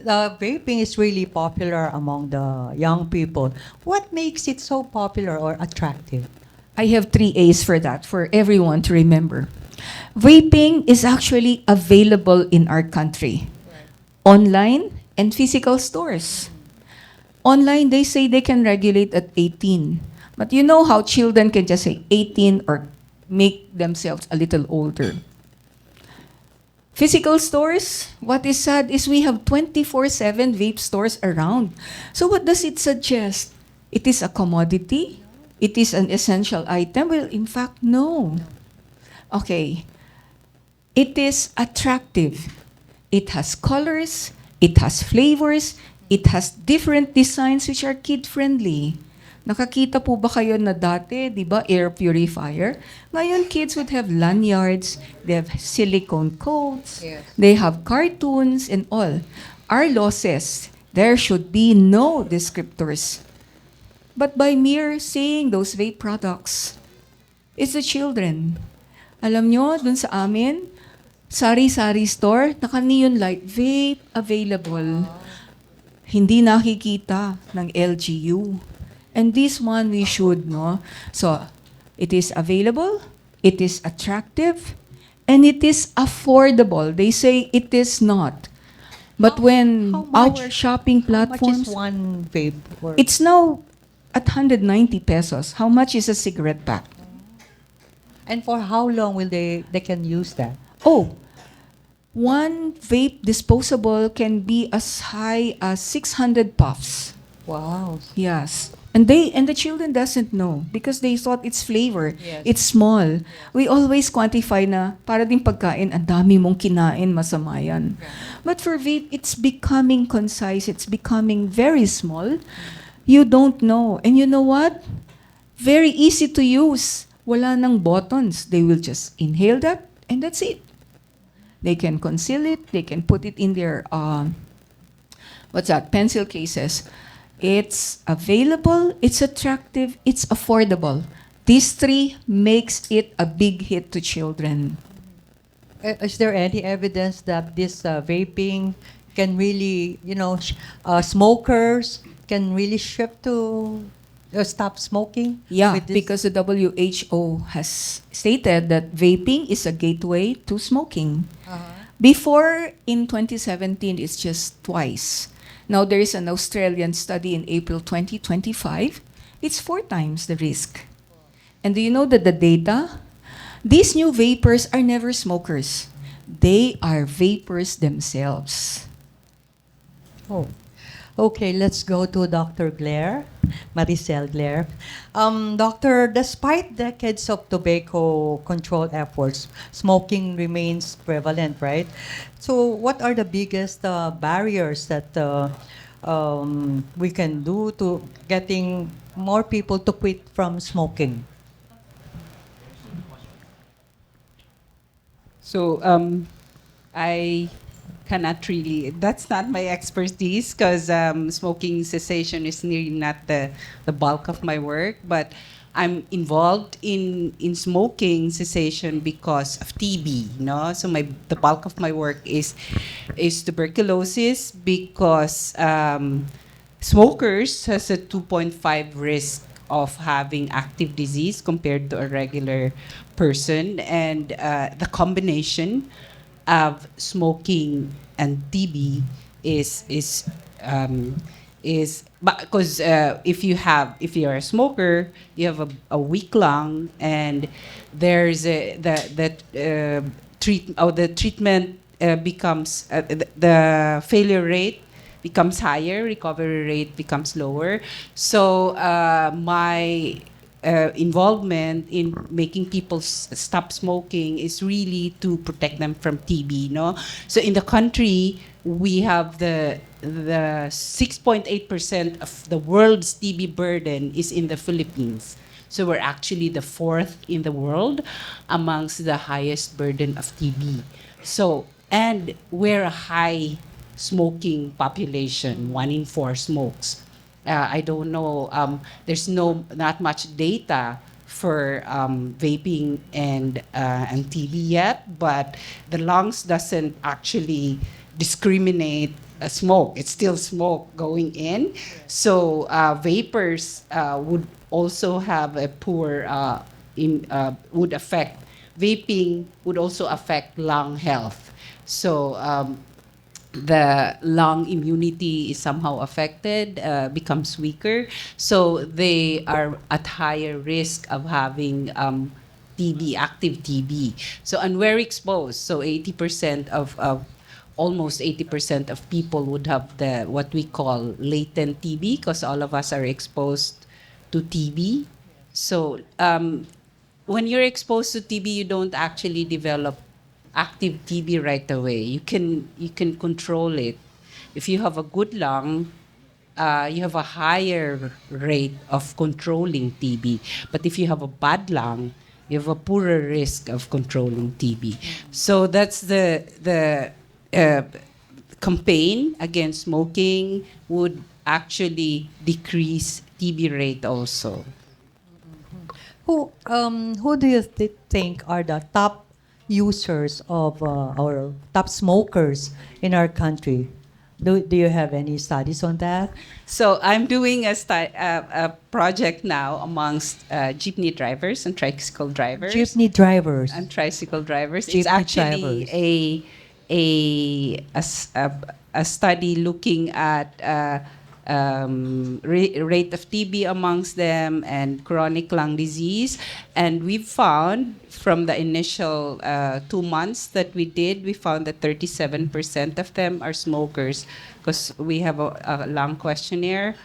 vaping is really popular among the young people. What makes it so popular or attractive? I have 3 A's for that, for everyone to remember. Vaping is actually available in our country, online and physical stores. Online, they say they can regulate at 18. But you know how children can just say 18 or make themselves a little older. Physical stores, what is sad is we have 24/7 vape stores around. So what does it suggest? It is a commodity? It is an essential item? Well, in fact, no. Okay. It is attractive. It has colors, it has flavors, it has different designs which are kid-friendly. Nakakita po ba kayo na dati, di ba, air purifier? Ngayon, kids would have lanyards, they have silicone coats, Yes. they have cartoons and all. Our law says there should be no descriptors. But by mere saying those vape products, it's the children. Alam nyo, dun sa amin, sari-sari store, naka-neon light, vape available. Hindi nakikita ng LGU. And this one we should, no? So, it is available, it is attractive, and it is affordable. They say it is not. But when how much- our shopping How much platforms, is one vape worth? it's now at 190 pesos. How much is a cigarette pack? And for how long will they can use that? Oh, one vape disposable can be as high as 600 puffs. Wow. Yes. And the children doesn't know because they thought it's flavor. Yes. It's small. We always quantify na para din pagkain, ang dami mong kinain, masama yan. But for vape, it's becoming concise. It's becoming very small. You don't know. And you know what? Very easy to use. Wala nang buttons. They will just inhale that and that's it. They can conceal it. They can put it in their, pencil cases. It's available, it's attractive, it's affordable. These three makes it a big hit to children. Is there any evidence that this vaping can really, smokers can really shift to stop smoking? Yeah, with this? because the WHO has stated that vaping is a gateway to smoking. Before, in 2017, it's just twice. Now, there is an Australian study in April 2025. It's 4 times the risk. And do you know that the data? These new vapors are never smokers. They are vapors themselves. Oh. Okay, let's go to Dr. Blair, Maricel Blair. Doctor, despite decades of tobacco control efforts, smoking remains prevalent, right? So what are the biggest barriers that we can do to getting more people to quit from smoking? So I cannot really, that's not my expertise because smoking cessation is nearly not the bulk of my work, but I'm involved in smoking cessation because of TB, no? So the bulk of my work is tuberculosis because smokers has a 2.5 risk of having active disease compared to a regular person, and the combination of smoking and TB is because if you're a smoker, you have a weak lung, and there's the treatment becomes the failure rate becomes higher, recovery rate becomes lower. So my involvement in making people stop smoking is really to protect them from TB, no? So in the country, we have the 6.8% of the world's TB burden is in the Philippines. So we're actually the 4th in the world amongst the highest burden of TB. So, and we're a high smoking population, 1 in 4 smokes. I don't know, there's not much data for vaping and TB yet, but the lungs doesn't actually discriminate smoke. It's still smoke going in. So vapors would also have a poor would affect. Vaping would also affect lung health. So the lung immunity is somehow affected, becomes weaker. So they are at higher risk of having TB, active TB. So, and we're exposed. So 80% of almost 80% of people would have the what we call latent TB, because all of us are exposed to TB. So when you're exposed to TB, you don't actually develop active TB right away. You can control it. If you have a good lung, you have a higher rate of controlling TB. But if you have a bad lung, you have a poorer risk of controlling TB. So that's the campaign against smoking would actually decrease TB rate also. Who do you think are the top users of or top smokers in our country? Do you have any studies on that? So I'm doing a project now amongst jeepney drivers and tricycle drivers. Jeepney drivers. And tricycle drivers. Jeepney It's actually drivers. a study looking at rate of TB amongst them and chronic lung disease. And we found from the initial 2 months that we did, we found that 37% of them are smokers, because we have a lung questionnaire.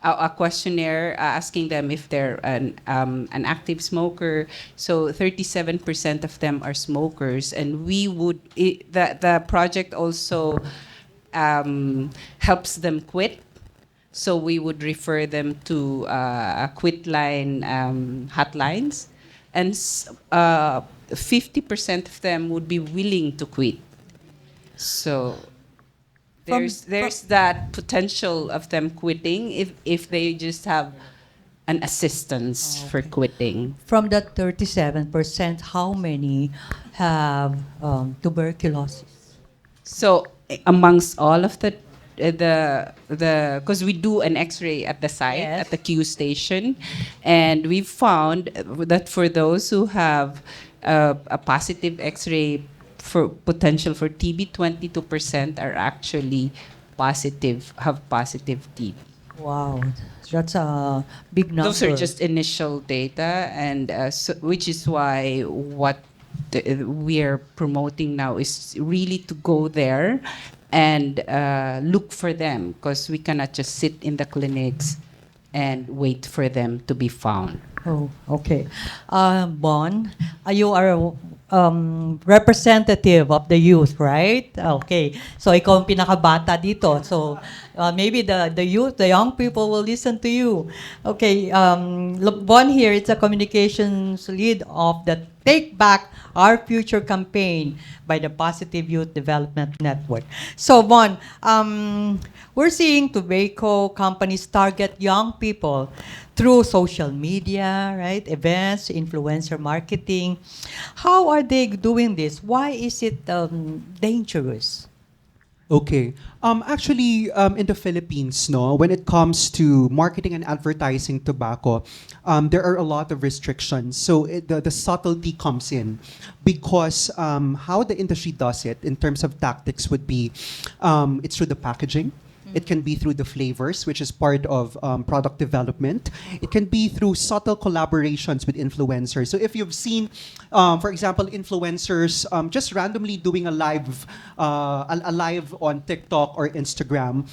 A questionnaire asking them if they're an active smoker. So 37% of them are smokers, and the project also helps them quit. So we would refer them to a quit line hotlines, and 50% of them would be willing to quit. So there's that potential of them quitting if they just have an assistance for quitting. From that 37%, how many have tuberculosis? So amongst all of the because we do an X-ray at the site, Yes. at the Q station, and we found that for those who have a positive X-ray for potential for TB, 22% are actually have positive TB. Wow, that's a big number. Those are just initial data, and which is why what we are promoting now is really to go there and look for them, because we cannot just sit in the clinics and wait for them to be found. Oh, okay. Bon, you are representative of the youth, right? Okay. So ikaw ang pinakabata dito. So maybe the youth, the young people will listen to you. Okay. Look, Bon here, it's a communications lead of the Take Back Our Future campaign by the Positive Youth Development Network. So Bon, we're seeing tobacco companies target young people through social media, right? Events, influencer marketing. How are they doing this? Why is it dangerous? Okay. Actually, in the Philippines, no, when it comes to marketing and advertising tobacco, there are a lot of restrictions. So the subtlety comes in, because how the industry does it in terms of tactics would be, it's through the packaging. It can be through the flavors, which is part of product development. It can be through subtle collaborations with influencers. So if you've seen, for example, influencers just randomly doing a live on TikTok or Instagram,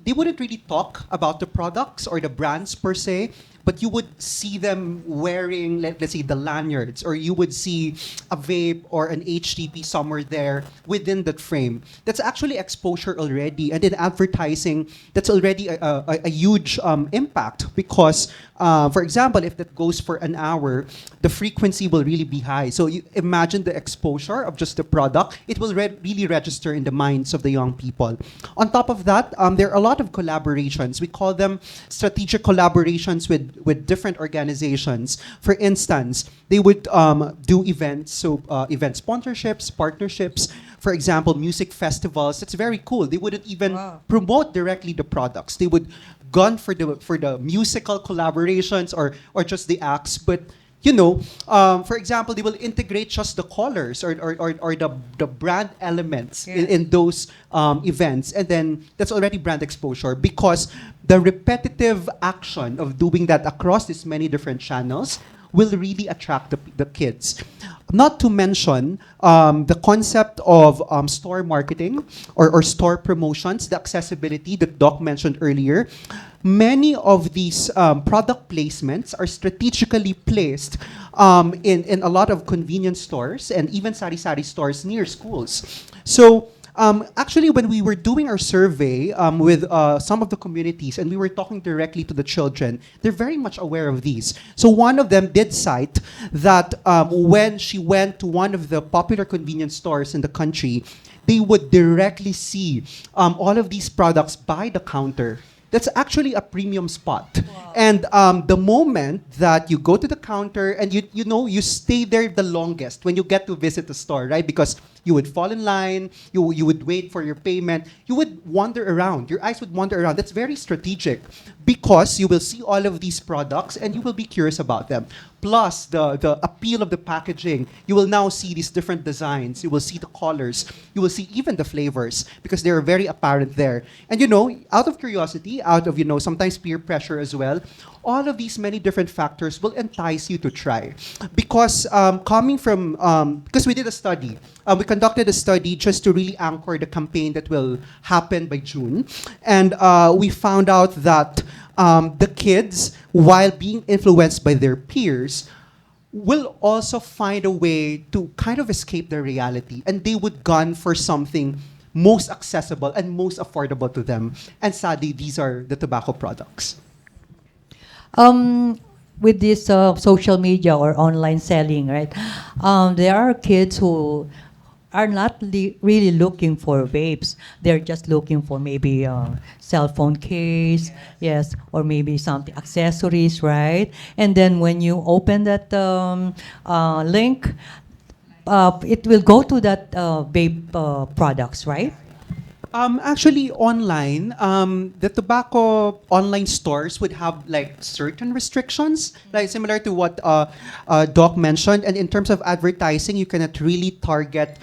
they wouldn't really talk about the products or the brands per se, but you would see them wearing, let's say, the lanyards, or you would see a vape or an HTP somewhere there within that frame. That's actually exposure already. And in advertising, that's already a huge impact, because, for example, if that goes for an hour, the frequency will really be high. So you imagine the exposure of just the product. It will really register in the minds of the young people. On top of that, there are a lot of collaborations. We call them strategic collaborations with with different organizations. For instance, they would do events, so event sponsorships, partnerships. For example, music festivals. That's very cool. They wouldn't even promote directly the products. They would gun for the musical collaborations or just the acts, but for example, they will integrate just the colors or the brand elements in those events. And then that's already brand exposure because the repetitive action of doing that across these many different channels will really attract the kids. Not to mention the concept of store marketing or store promotions, the accessibility that Doc mentioned earlier. Many of these product placements are strategically placed in a lot of convenience stores and even sari-sari stores near schools. So actually, when we were doing our survey with some of the communities and we were talking directly to the children, they're very much aware of these. So one of them did cite that when she went to one of the popular convenience stores in the country, they would directly see all of these products by the counter. That's actually a premium spot. Wow. And the moment that you go to the counter and you stay there the longest when you get to visit the store, right? Because you would fall in line, you would wait for your payment, you would wander around, your eyes would wander around. That's very strategic because you will see all of these products and you will be curious about them. Plus the appeal of the packaging, you will now see these different designs, you will see the colors, you will see even the flavors because they're very apparent there. And out of curiosity, out of sometimes peer pressure as well, all of these many different factors will entice you to try. Because coming from, because we did a study, we conducted a study just to really anchor the campaign that will happen by June. And we found out that the kids, while being influenced by their peers, will also find a way to kind of escape their reality. And they would gun for something most accessible and most affordable to them. And sadly, these are the tobacco products. With this social media or online selling, right? There are kids who are not really looking for vapes. They're just looking for maybe a cell phone case, yes, or maybe something accessories, right? And then when you open that link, it will go to that vape products, right? Actually, online, the tobacco online stores would have like certain restrictions, like similar to what Doc mentioned. And in terms of advertising, you cannot really target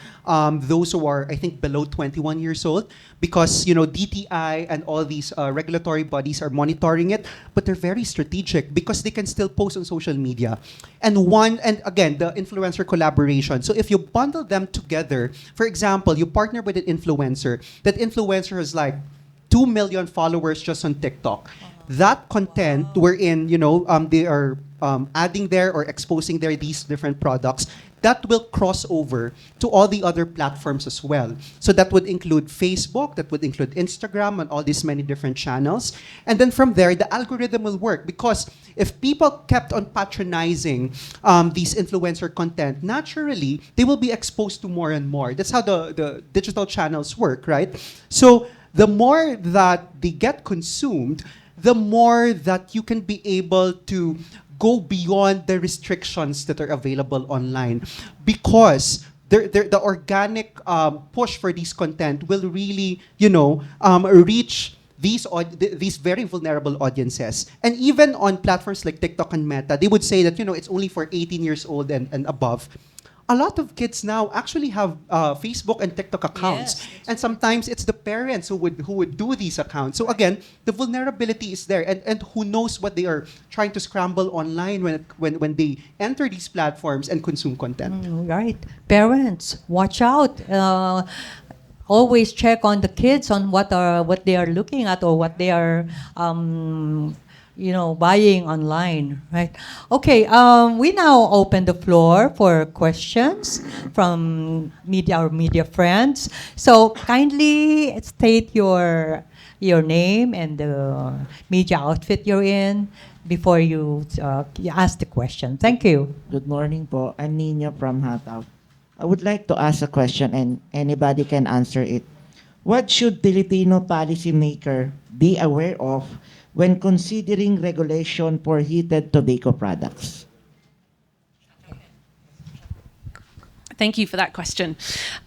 those who are, I think, below 21 years old because, DTI and all these regulatory bodies are monitoring it, but they're very strategic because they can still post on social media. And again, the influencer collaboration. So if you bundle them together, for example, you partner with an influencer, that influencer has like 2 million followers just on TikTok. That content wherein, they are adding there or exposing there these different products, that will cross over to all the other platforms as well. So that would include Facebook, that would include Instagram and all these many different channels. And then from there, the algorithm will work because if people kept on patronizing these influencer content, naturally, they will be exposed to more and more. That's how the digital channels work, right? So the more that they get consumed, the more that you can be able to go beyond the restrictions that are available online because the organic push for this content will really, reach these very vulnerable audiences. And even on platforms like TikTok and Meta, they would say that, it's only for 18 years old and above. A lot of kids now actually have Facebook and TikTok accounts. Yes. And sometimes it's the parents who would do these accounts. So again, the vulnerability is there. And who knows what they are trying to scramble online when they enter these platforms and consume content. Right. Parents, watch out. Always check on the kids on what they are looking at or what they are buying online, right? Okay, we now open the floor for questions from media friends. So kindly state your name and the media outfit you're in before you ask the question. Thank you. Good morning po. I'm Nino from Hataw. I would like to ask a question and anybody can answer it. What should Filipino policymaker be aware of when considering regulation for heated tobacco products? Thank you for that question.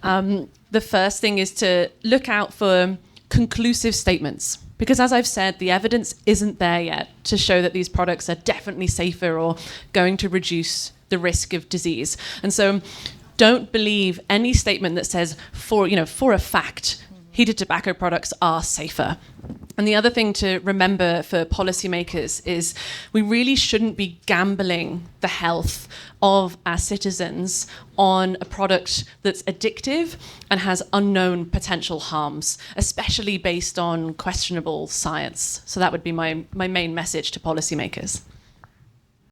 The first thing is to look out for conclusive statements, because as I've said, the evidence isn't there yet to show that these products are definitely safer or going to reduce the risk of disease. And so don't believe any statement that says for a fact heated tobacco products are safer. And the other thing to remember for policymakers is we really shouldn't be gambling the health of our citizens on a product that's addictive and has unknown potential harms, especially based on questionable science. So that would be my main message to policymakers.